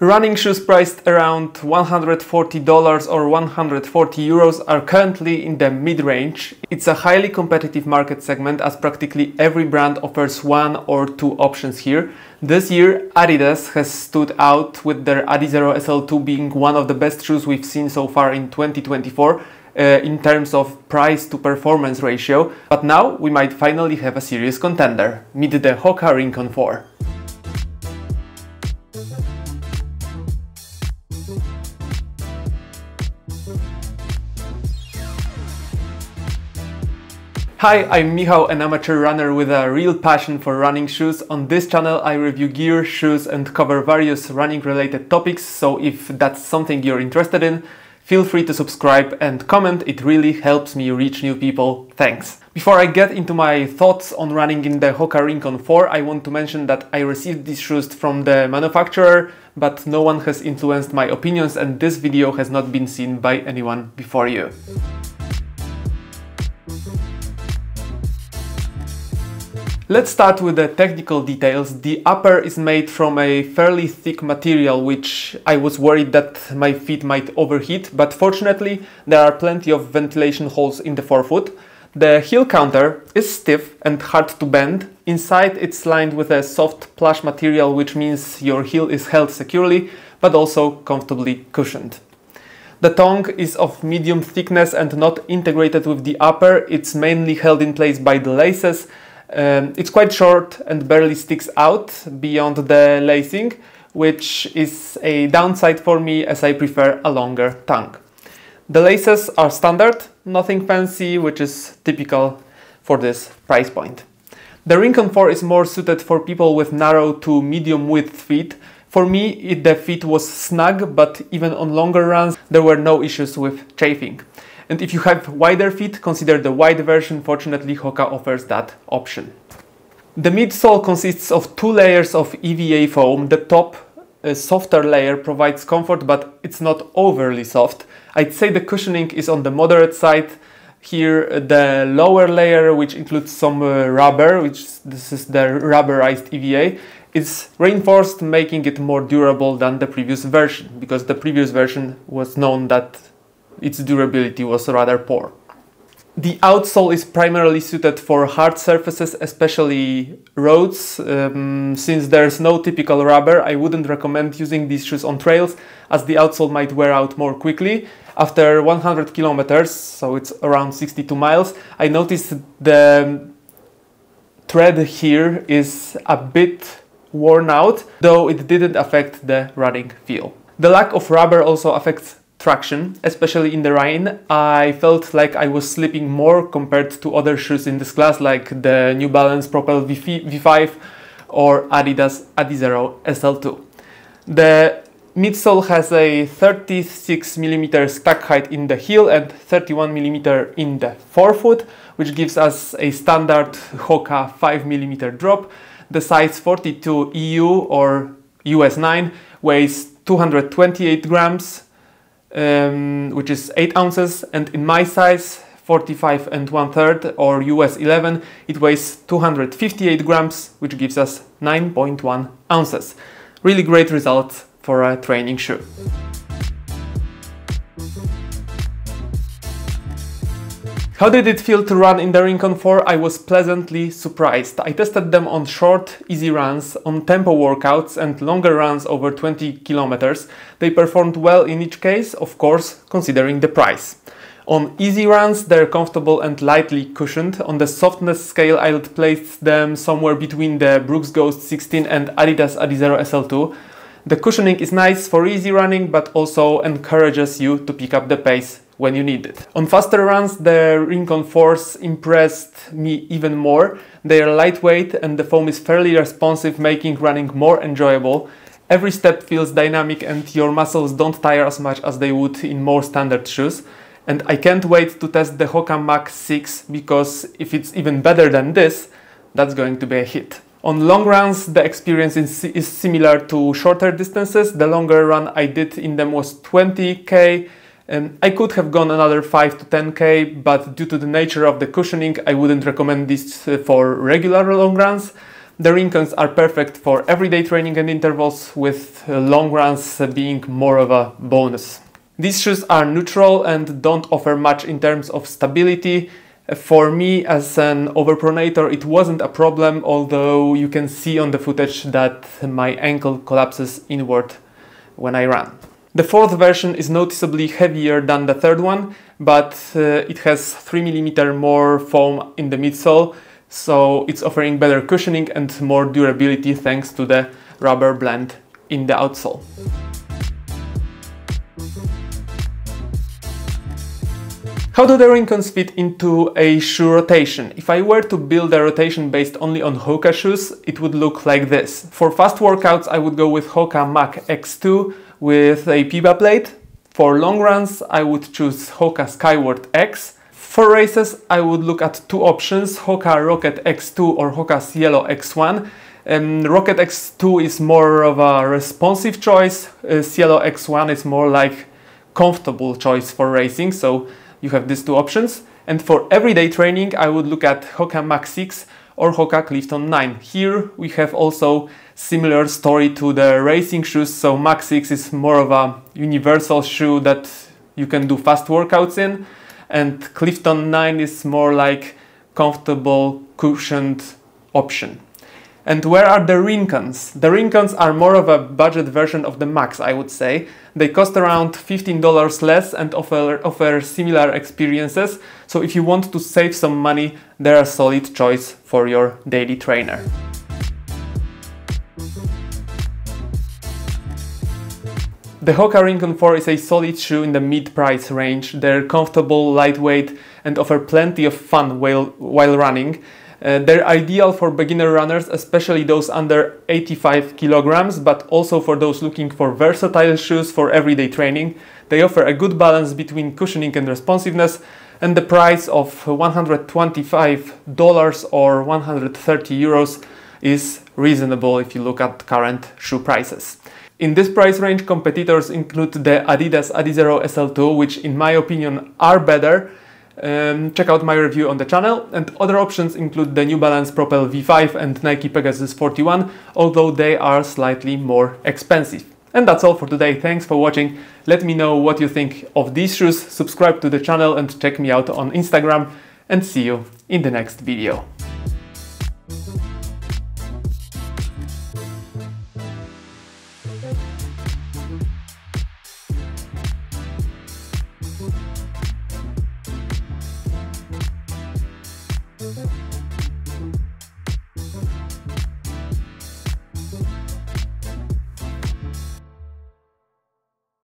Running shoes priced around $140 or 140 euros are currently in the mid-range. It's a highly competitive market segment as practically every brand offers one or two options here. This year, Adidas has stood out with their Adizero SL2 being one of the best shoes we've seen so far in 2024 in terms of price to performance ratio. But now we might finally have a serious contender. Meet the Hoka Rincon 4. Hi, I'm Michał, an amateur runner with a real passion for running shoes. On this channel I review gear, shoes and cover various running related topics, so if that's something you're interested in, feel free to subscribe and comment, it really helps me reach new people. Thanks! Before I get into my thoughts on running in the Hoka Rincon 4, I want to mention that I received these shoes from the manufacturer, but no one has influenced my opinions and this video has not been seen by anyone before you. Let's start with the technical details. The upper is made from a fairly thick material, which I was worried that my feet might overheat, but fortunately there are plenty of ventilation holes in the forefoot. The heel counter is stiff and hard to bend. Inside it's lined with a soft plush material, which means your heel is held securely, but also comfortably cushioned. The tongue is of medium thickness and not integrated with the upper. It's mainly held in place by the laces. It's quite short and barely sticks out beyond the lacing, which is a downside for me as I prefer a longer tongue. The laces are standard, nothing fancy, which is typical for this price point. The Rincon 4 is more suited for people with narrow to medium width feet. For me, the fit was snug, but even on longer runs there were no issues with chafing. And if you have wider feet, consider the wide version. Fortunately, Hoka offers that option. The midsole consists of two layers of EVA foam. The top, softer layer provides comfort, but it's not overly soft. I'd say the cushioning is on the moderate side. Here, the lower layer, which includes some rubber, this is the rubberized EVA, is reinforced, making it more durable than the previous version, because the previous version was known that its durability was rather poor. The outsole is primarily suited for hard surfaces, especially roads. Since there's no typical rubber, I wouldn't recommend using these shoes on trails, as the outsole might wear out more quickly. After 100 kilometers, so it's around 62 miles, I noticed the tread here is a bit worn out, though it didn't affect the running feel. The lack of rubber also affects traction, especially in the rain. I felt like I was slipping more compared to other shoes in this class, like the New Balance Propel V5 or Adidas Adizero SL2. The midsole has a 36mm stack height in the heel and 31mm in the forefoot, which gives us a standard Hoka 5mm drop. The size 42 EU or US 9 weighs 228 grams, which is 8 ounces, and in my size 45 1/3 or US 11 it weighs 258 grams, which gives us 9.1 ounces. Really great result for a training shoe. How did it feel to run in the Rincon 4? I was pleasantly surprised. I tested them on short, easy runs, on tempo workouts and longer runs over 20 kilometers. They performed well in each case, of course, considering the price. On easy runs, they're comfortable and lightly cushioned. On the softness scale, I would place them somewhere between the Brooks Ghost 16 and Adidas Adizero SL2. The cushioning is nice for easy running, but also encourages you to pick up the pace when you need it. On faster runs, the Rincon 4s impressed me even more. They are lightweight and the foam is fairly responsive, making running more enjoyable. Every step feels dynamic and your muscles don't tire as much as they would in more standard shoes. And I can't wait to test the Hoka Max 6, because if it's even better than this, that's going to be a hit. On long runs, the experience is similar to shorter distances. The longer run I did in them was 20k. I could have gone another 5 to 10k, but due to the nature of the cushioning, I wouldn't recommend this for regular long runs. The Rincons are perfect for everyday training and intervals, with long runs being more of a bonus. These shoes are neutral and don't offer much in terms of stability. For me, as an overpronator, it wasn't a problem, although you can see on the footage that my ankle collapses inward when I run. The fourth version is noticeably heavier than the third one, but it has 3 mm more foam in the midsole, so it's offering better cushioning and more durability thanks to the rubber blend in the outsole. How do the Rincons fit into a shoe rotation? If I were to build a rotation based only on Hoka shoes, it would look like this. For fast workouts, I would go with Hoka Mach X2 with a PIBA plate. For long runs, I would choose Hoka Skyward X. For races, I would look at two options, Hoka Rocket X2 or Hoka Cielo X1. Rocket X2 is more of a responsive choice, Cielo X1 is more like comfortable choice for racing, so you have these two options. And for everyday training, I would look at Hoka Mach 6 or Hoka Clifton 9. Here we have also similar story to the racing shoes, so Mach 6 is more of a universal shoe that you can do fast workouts in, and Clifton 9 is more like comfortable, cushioned option. And where are the Rincons? The Rincons are more of a budget version of the Max, I would say. They cost around $15 less and offer similar experiences. So if you want to save some money, they're a solid choice for your daily trainer. The Hoka Rincon 4 is a solid shoe in the mid-price range. They're comfortable, lightweight, and offer plenty of fun while running. They're ideal for beginner runners, especially those under 85 kilograms, but also for those looking for versatile shoes for everyday training. They offer a good balance between cushioning and responsiveness, and the price of $125 or 130 euros is reasonable if you look at current shoe prices. In this price range, competitors include the Adidas Adizero SL2, which in my opinion are better. Check out my review on the channel, and other options include the New Balance Propel V5 and Nike Pegasus 41, although they are slightly more expensive. And that's all for today. Thanks for watching. Let me know what you think of these shoes, subscribe to the channel and check me out on Instagram, and see you in the next video.